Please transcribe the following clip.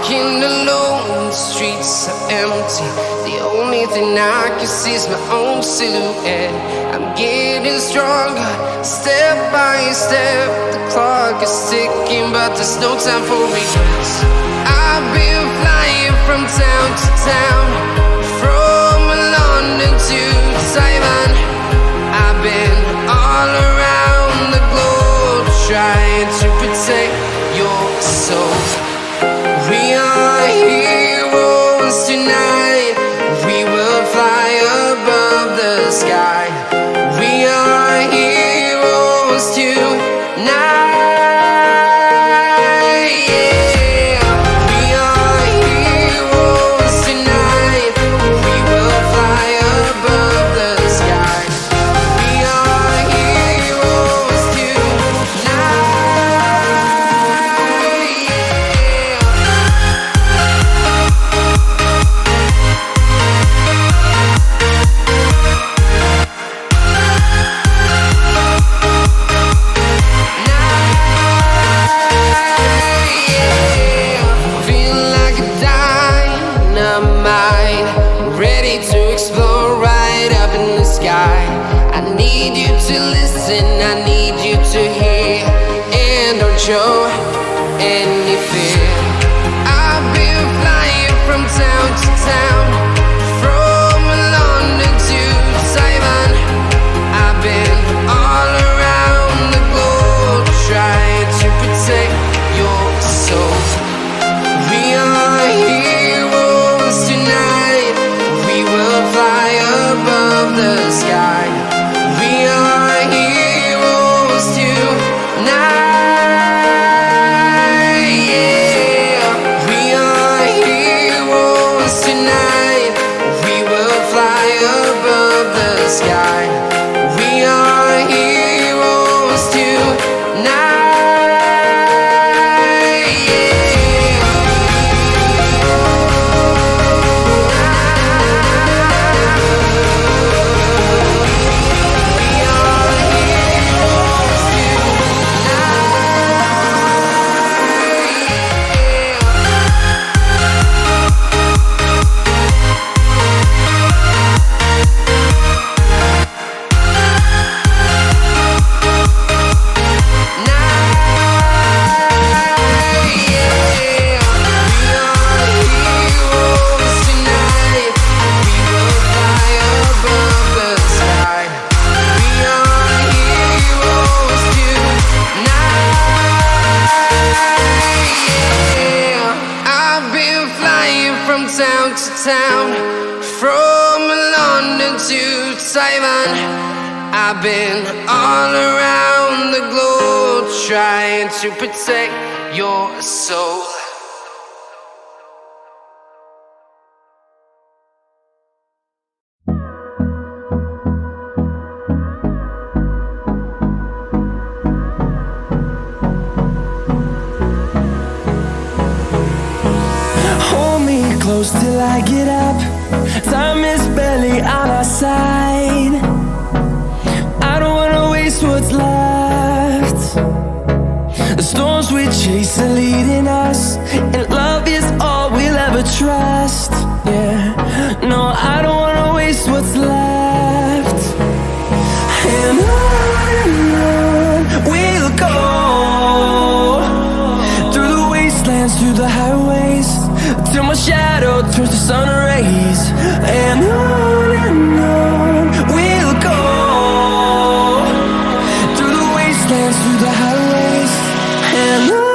walking alone, the streets are empty. The only thing I can see is my own silhouette. I'm getting stronger, step by step. The clock is ticking, but there's no time for regrets. I've been flying from town to town, from London to Taiwan. I've been all around the globe, trying to protect your soul. We are heroes tonight. We will fly above the sky. We are heroes tonight. Yeah. We are heroes tonight. We will fly above the sky. We are heroes tonight. Ready to explore right up in the sky. I need you to listen, I need you to hear, and don't show any fear. I've been flying from town to town, from London to Taiwan. I've been all around the globe, trying to protect your soul. We are heroes tonight. We will fly above the sky. We are heroes tonight. Yeah. We are heroes tonight. We will fly above the sky. We are heroes tonight. Town to town, from London to Taiwan. I've been all around the globe, trying to protect your soul. Close till I get up. Time is barely on our side. I don't wanna waste what's left. The storms we chase are leading us, and love is all we'll ever trust. Yeah, no, I don't wanna waste what's left. And on we'll go, through the wastelands, through the highways, till my shadow turns to sun rays. And on we'll go, through the wastelands, through the highways, and on.